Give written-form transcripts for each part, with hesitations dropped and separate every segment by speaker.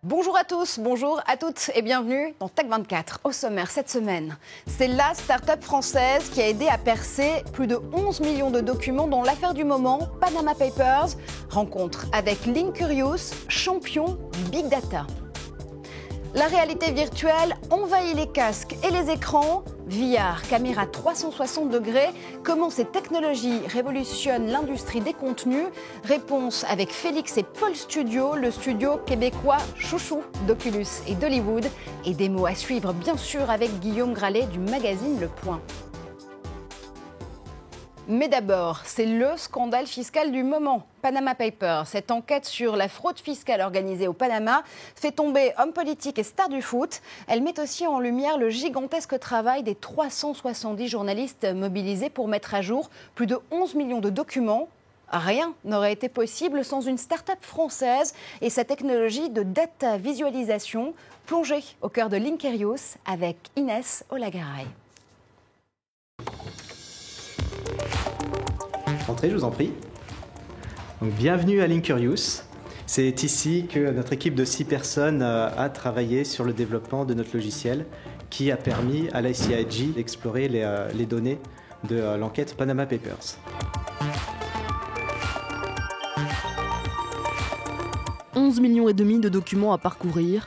Speaker 1: Bonjour à tous, bonjour à toutes et bienvenue dans Tech24. Au sommaire cette semaine, c'est la start-up française qui a aidé à percer plus de 11 millions de documents dans l'affaire du moment, Panama Papers. Rencontre avec Linkurious, champion du Big Data. La réalité virtuelle envahit les casques et les écrans. VR, caméra 360 degrés, comment ces technologies révolutionnent l'industrie des contenus? Réponse avec Félix et Paul Studio, le studio québécois chouchou d'Oculus et d'Hollywood. Et des mots à suivre bien sûr avec Guillaume Gralet du magazine Le Point. Mais d'abord, c'est le scandale fiscal du moment. Panama Papers, cette enquête sur la fraude fiscale organisée au Panama, fait tomber hommes politiques et stars du foot. Elle met aussi en lumière le gigantesque travail des 370 journalistes mobilisés pour mettre à jour plus de 11 millions de documents. Rien n'aurait été possible sans une start-up française et sa technologie de data visualisation plongée au cœur de Linkurious avec Inès Olagaray.
Speaker 2: Entrez, je vous en prie. Donc, bienvenue à Linkurious. C'est ici que notre équipe de 6 personnes a travaillé sur le développement de notre logiciel qui a permis à l'ICIG d'explorer les données de l'enquête Panama Papers.
Speaker 3: 11,5 millions de documents à parcourir.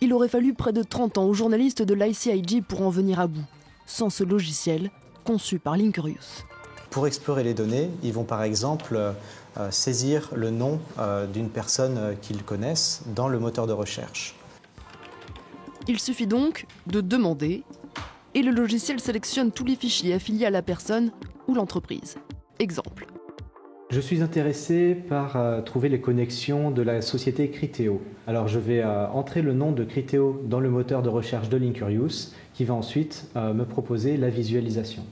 Speaker 3: Il aurait fallu près de 30 ans aux journalistes de l'ICIG pour en venir à bout, sans ce logiciel conçu par Linkurious.
Speaker 2: Pour explorer les données, ils vont par exemple saisir le nom d'une personne qu'ils connaissent dans le moteur de recherche.
Speaker 3: Il suffit donc de demander et le logiciel sélectionne tous les fichiers affiliés à la personne ou l'entreprise. Exemple.
Speaker 2: Je suis intéressé par trouver les connexions de la société Criteo. Alors je vais entrer le nom de Criteo dans le moteur de recherche de Linkurious qui va ensuite me proposer la visualisation.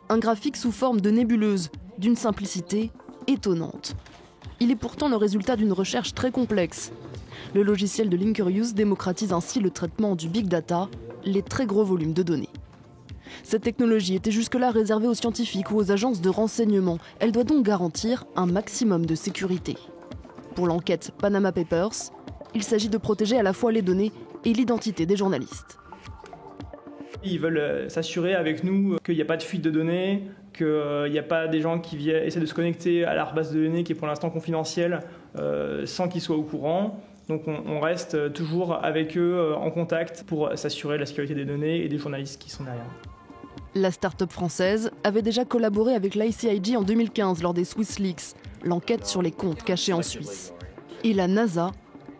Speaker 3: Un graphique sous forme de nébuleuse, d'une simplicité étonnante. Il est pourtant le résultat d'une recherche très complexe. Le logiciel de Linkurious démocratise ainsi le traitement du big data, les très gros volumes de données. Cette technologie était jusque-là réservée aux scientifiques ou aux agences de renseignement. Elle doit donc garantir un maximum de sécurité. Pour l'enquête Panama Papers, il s'agit de protéger à la fois les données et l'identité des journalistes.
Speaker 4: Ils veulent s'assurer avec nous qu'il n'y a pas de fuite de données, qu'il n'y a pas des gens qui essaient de se connecter à leur base de données qui est pour l'instant confidentielle sans qu'ils soient au courant. Donc on reste toujours avec eux en contact pour s'assurer de la sécurité des données et des journalistes qui sont derrière.
Speaker 3: La start-up française avait déjà collaboré avec l'ICIG en 2015 lors des Swiss Leaks, l'enquête sur les comptes cachés en Suisse. Et la NASA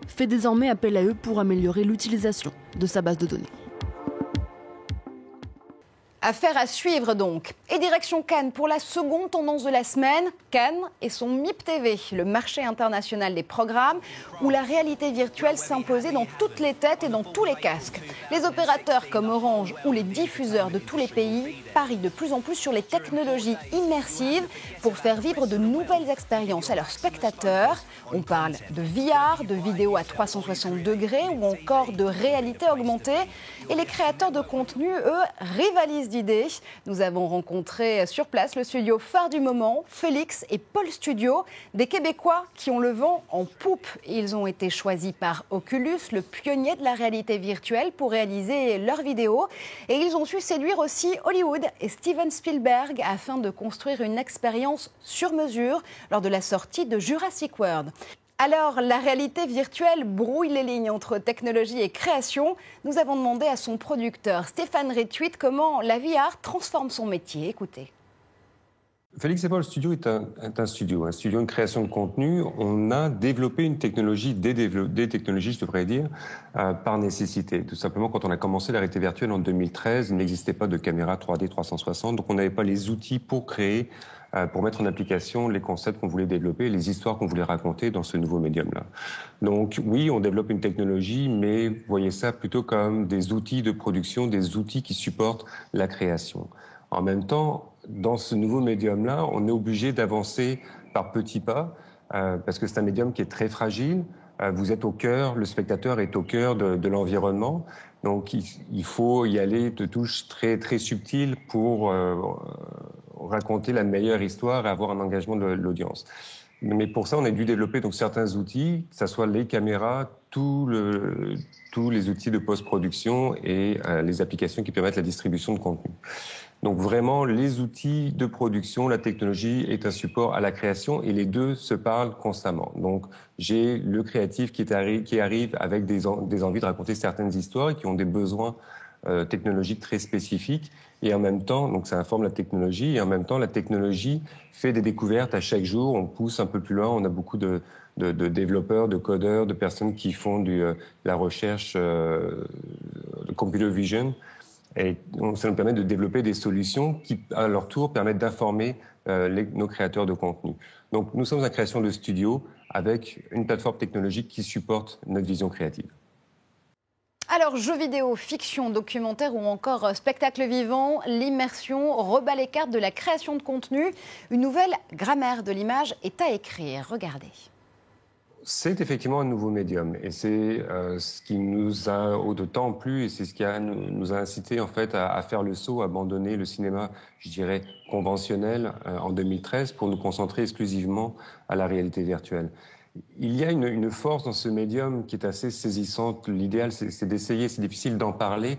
Speaker 3: fait désormais appel à eux pour améliorer l'utilisation de sa base de données.
Speaker 1: Affaire à suivre donc. Et direction Cannes pour la seconde tendance de la semaine. Cannes et son MIP TV, le marché international des programmes, où la réalité virtuelle s'imposait dans toutes les têtes et dans tous les casques. Les opérateurs comme Orange ou les diffuseurs de tous les pays parient de plus en plus sur les technologies immersives pour faire vivre de nouvelles expériences à leurs spectateurs. On parle de VR, de vidéo à 360 degrés ou encore de réalité augmentée. Et les créateurs de contenu, eux, rivalisent d'idées. Nous avons rencontré sur place le studio phare du moment, Félix et Paul Studio, des Québécois qui ont le vent en poupe. Ils ont été choisis par Oculus, le pionnier de la réalité virtuelle, pour réaliser leurs vidéos. Et ils ont su séduire aussi Hollywood et Steven Spielberg afin de construire une expérience sur mesure lors de la sortie de Jurassic World. Alors, la réalité virtuelle brouille les lignes entre technologie et création. Nous avons demandé à son producteur Stéphane Rétuit comment la VR transforme son métier. Écoutez.
Speaker 5: Félix et Paul Studio est un studio, une création de contenu. On a développé une technologie, des technologies, je devrais dire, par nécessité. Tout simplement, quand on a commencé la réalité virtuelle en 2013, il n'existait pas de caméra 3D 360, donc on n'avait pas les outils pour créer, pour mettre en application les concepts qu'on voulait développer, les histoires qu'on voulait raconter dans ce nouveau médium-là. Donc oui, on développe une technologie, mais voyez ça plutôt comme des outils de production, des outils qui supportent la création. En même temps, dans ce nouveau médium-là, on est obligé d'avancer par petits pas parce que c'est un médium qui est très fragile. Vous êtes au cœur, le spectateur est au cœur de l'environnement. Donc, il faut y aller de touches très, très subtiles pour raconter la meilleure histoire et avoir un engagement de l'audience. Mais pour ça, on a dû développer donc certains outils, que ce soit les caméras, tous les outils de post-production et les applications qui permettent la distribution de contenu. Donc vraiment, les outils de production, la technologie est un support à la création et les deux se parlent constamment. Donc j'ai le créatif qui arrive avec des envies de raconter certaines histoires et qui ont des besoins technologiques très spécifiques. Et en même temps, donc ça informe la technologie, et en même temps, la technologie fait des découvertes à chaque jour. On pousse un peu plus loin. On a beaucoup de développeurs, de codeurs, de personnes qui font la recherche de computer vision. Et ça nous permet de développer des solutions qui, à leur tour, permettent d'informer nos créateurs de contenu. Donc, nous sommes en création de studio avec une plateforme technologique qui supporte notre vision créative.
Speaker 1: Alors, jeux vidéo, fiction, documentaire ou encore spectacle vivant, l'immersion rebat les cartes de la création de contenu. Une nouvelle grammaire de l'image est à écrire. Regardez.
Speaker 5: C'est effectivement un nouveau médium et c'est ce qui nous a autant plu et c'est ce qui nous a incité en fait à faire le saut, à abandonner le cinéma, je dirais, conventionnel en 2013 pour nous concentrer exclusivement à la réalité virtuelle. Il y a une force dans ce médium qui est assez saisissante. L'idéal, c'est d'essayer, c'est difficile d'en parler.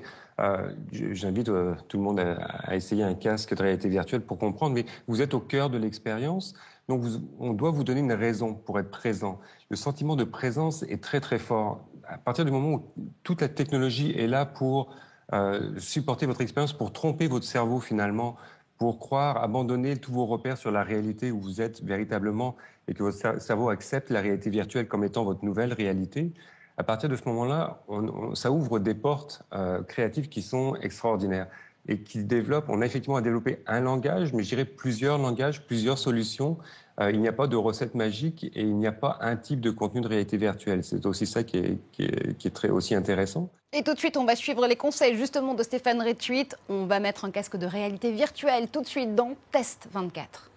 Speaker 5: J'invite tout le monde à essayer un casque de réalité virtuelle pour comprendre, mais vous êtes au cœur de l'expérience, donc on doit vous donner une raison pour être présent. Le sentiment de présence est très très fort. À partir du moment où toute la technologie est là pour supporter votre expérience, pour tromper votre cerveau finalement, pour croire, abandonner tous vos repères sur la réalité où vous êtes véritablement et que votre cerveau accepte la réalité virtuelle comme étant votre nouvelle réalité, à partir de ce moment-là, ça ouvre des portes créatives qui sont extraordinaires et qui développent, on a effectivement à développer un langage, mais je dirais plusieurs langages, plusieurs solutions. Il n'y a pas de recette magique et il n'y a pas un type de contenu de réalité virtuelle. C'est aussi ça qui est très aussi intéressant.
Speaker 1: Et tout de suite, on va suivre les conseils justement de Stéphane Retweet. On va mettre un casque de réalité virtuelle tout de suite dans Test 24.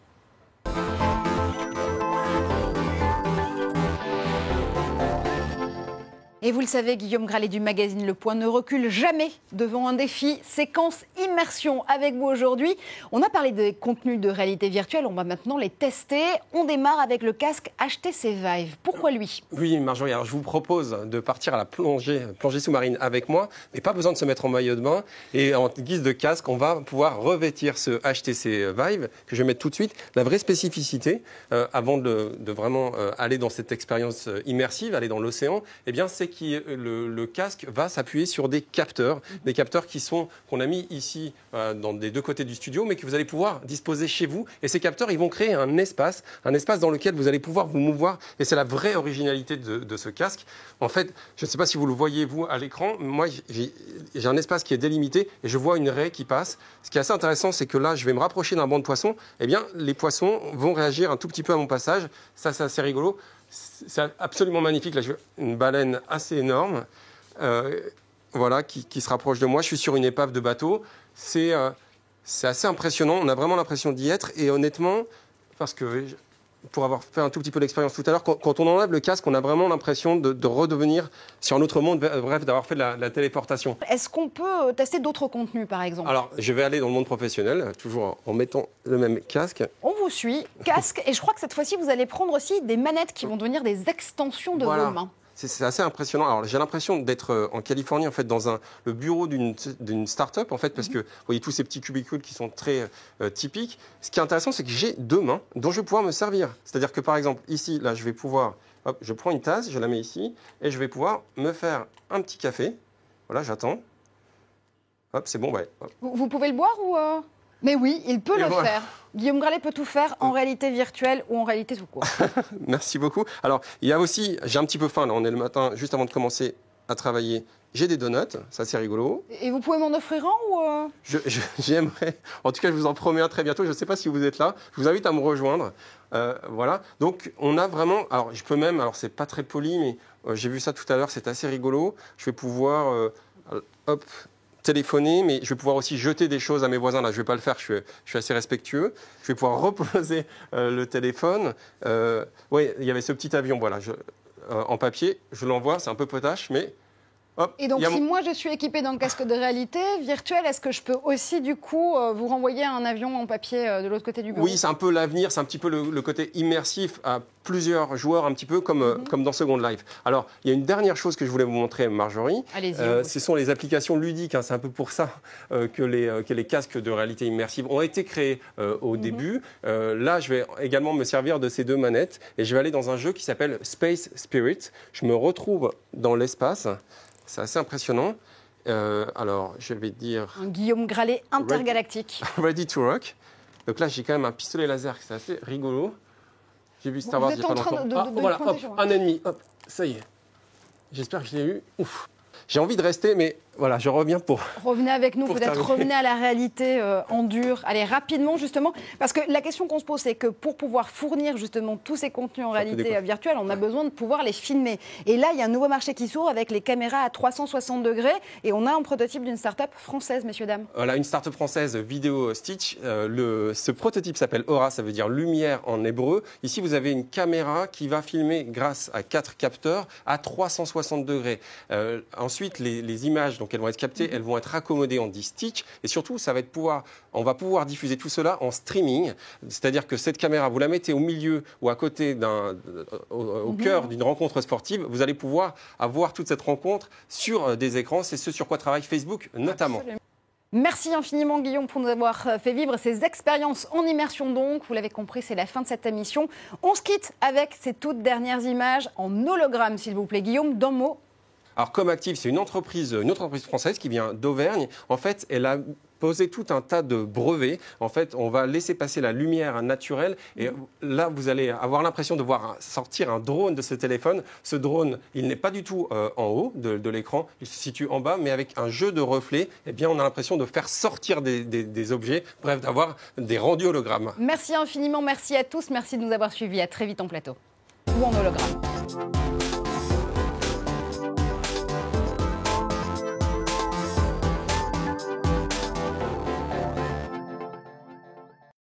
Speaker 1: Et vous le savez, Guillaume Gralet du magazine Le Point ne recule jamais devant un défi. Séquence immersion avec vous aujourd'hui. On a parlé des contenus de réalité virtuelle, on va maintenant les tester. On démarre avec le casque HTC Vive. Pourquoi lui ?
Speaker 6: Oui, Marjorie, alors je vous propose de partir à la plongée sous-marine avec moi, mais pas besoin de se mettre en maillot de bain. Et en guise de casque, on va pouvoir revêtir ce HTC Vive, que je vais mettre tout de suite. La vraie spécificité, avant de vraiment aller dans cette expérience immersive, aller dans l'océan, eh bien, c'est que le casque va s'appuyer sur des capteurs qu'on a mis ici dans des deux côtés du studio, mais que vous allez pouvoir disposer chez vous. Et ces capteurs, ils vont créer un espace dans lequel vous allez pouvoir vous mouvoir. Et c'est la vraie originalité de ce casque. En fait, je ne sais pas si vous le voyez, vous, à l'écran. Moi, j'ai un espace qui est délimité et je vois une raie qui passe. Ce qui est assez intéressant, c'est que là, je vais me rapprocher d'un banc de poissons. Eh bien, les poissons vont réagir un tout petit peu à mon passage. Ça, c'est assez rigolo. C'est absolument magnifique. Là, je vois une baleine assez énorme qui se rapproche de moi. Je suis sur une épave de bateau. C'est assez impressionnant. On a vraiment l'impression d'y être. Et honnêtement, parce que pour avoir fait un tout petit peu l'expérience tout à l'heure, quand on enlève le casque, on a vraiment l'impression de redevenir sur un autre monde, bref, d'avoir fait de la téléportation.
Speaker 1: Est-ce qu'on peut tester d'autres contenus, par exemple ?
Speaker 6: Alors, je vais aller dans le monde professionnel, toujours en mettant le même casque.
Speaker 1: On vous suit, casque, et je crois que cette fois-ci, vous allez prendre aussi des manettes qui vont devenir des extensions de vos mains.
Speaker 6: C'est assez impressionnant. Alors, j'ai l'impression d'être en Californie, en fait, dans le bureau d'une start-up, en fait, parce que vous voyez tous ces petits cubicules qui sont très typiques. Ce qui est intéressant, c'est que j'ai deux mains dont je vais pouvoir me servir. C'est-à-dire que, par exemple, ici, là, je vais pouvoir... Hop, je prends une tasse, je la mets ici, et je vais pouvoir me faire un petit café. Voilà, j'attends. Hop, c'est bon, ouais.
Speaker 1: Vous pouvez le boire ou... Mais oui, il peut faire. Guillaume Gralet peut tout faire en réalité virtuelle ou en réalité tout court.
Speaker 6: Merci beaucoup. Alors, il y a aussi, j'ai un petit peu faim, là, on est le matin, juste avant de commencer à travailler. J'ai des donuts, ça c'est rigolo.
Speaker 1: Et vous pouvez m'en offrir un ou
Speaker 6: J'aimerais, en tout cas je vous en promets un très bientôt, je ne sais pas si vous êtes là, je vous invite à me rejoindre. Voilà, donc on a vraiment, alors je peux même, alors c'est pas très poli, mais j'ai vu ça tout à l'heure, c'est assez rigolo. Je vais pouvoir, hop, téléphoner, mais je vais pouvoir aussi jeter des choses à mes voisins. Là, je ne vais pas le faire, je suis assez respectueux. Je vais pouvoir reposer le téléphone. Oui, il y avait ce petit avion, voilà, en papier. Je l'envoie, c'est un peu potache, mais... Hop,
Speaker 1: et donc, si moi je suis équipée d'un casque de réalité virtuelle, est-ce que je peux aussi, du coup, vous renvoyer un avion en papier de l'autre côté du bureau?
Speaker 6: Oui, c'est un peu l'avenir, c'est un petit peu le côté immersif à plusieurs joueurs, un petit peu comme dans Second Life. Alors, il y a une dernière chose que je voulais vous montrer, Marjorie.
Speaker 1: Allez-y.
Speaker 6: Ce sont les applications ludiques. Hein, c'est un peu pour ça que les casques de réalité immersive ont été créés au début. Là, je vais également me servir de ces deux manettes et je vais aller dans un jeu qui s'appelle Space Spirit. Je me retrouve dans l'espace. C'est assez impressionnant. Alors, je vais dire...
Speaker 1: Un Guillaume Gralet intergalactique.
Speaker 6: Ready to rock. Donc là, j'ai quand même un pistolet laser, c'est assez rigolo. J'ai vu Star Wars il y a pas longtemps. Voilà, hop, un ennemi. Hop, ça y est. J'espère que je l'ai eu. Ouf. J'ai envie de rester, mais voilà, je reviens pour...
Speaker 1: Revenez avec nous, peut-être
Speaker 6: terminer.
Speaker 1: revenez à la réalité en dur. Allez, rapidement, justement, parce que la question qu'on se pose, c'est que pour pouvoir fournir justement tous ces contenus en réalité virtuelle, on a besoin de pouvoir les filmer. Et là, il y a un nouveau marché qui s'ouvre avec les caméras à 360 degrés. Et on a un prototype d'une start-up française, messieurs, dames.
Speaker 6: Voilà, une start-up française, Video Stitch. Ce prototype s'appelle Aura, ça veut dire lumière en hébreu. Ici, vous avez une caméra qui va filmer grâce à 4 capteurs à 360 degrés. Ensuite, les images, donc elles vont être captées, elles vont être accommodées en 10 stitch. Et surtout, on va pouvoir diffuser tout cela en streaming. C'est-à-dire que cette caméra, vous la mettez au milieu ou à côté au cœur d'une rencontre sportive. Vous allez pouvoir avoir toute cette rencontre sur des écrans. C'est ce sur quoi travaille Facebook notamment.
Speaker 1: Absolument. Merci infiniment Guillaume pour nous avoir fait vivre ces expériences en immersion donc. Vous l'avez compris, c'est la fin de cette émission. On se quitte avec ces toutes dernières images en hologramme, s'il vous plaît. Guillaume, d'un mot.
Speaker 6: Alors, Comactive, c'est une autre entreprise française qui vient d'Auvergne. En fait, elle a posé tout un tas de brevets. En fait, on va laisser passer la lumière naturelle. Et là, vous allez avoir l'impression de voir sortir un drone de ce téléphone. Ce drone, il n'est pas du tout en haut de l'écran. Il se situe en bas, mais avec un jeu de reflets, eh bien, on a l'impression de faire sortir des objets. Bref, d'avoir des rendus hologrammes.
Speaker 1: Merci infiniment, merci à tous. Merci de nous avoir suivis. À très vite en plateau ou en hologramme.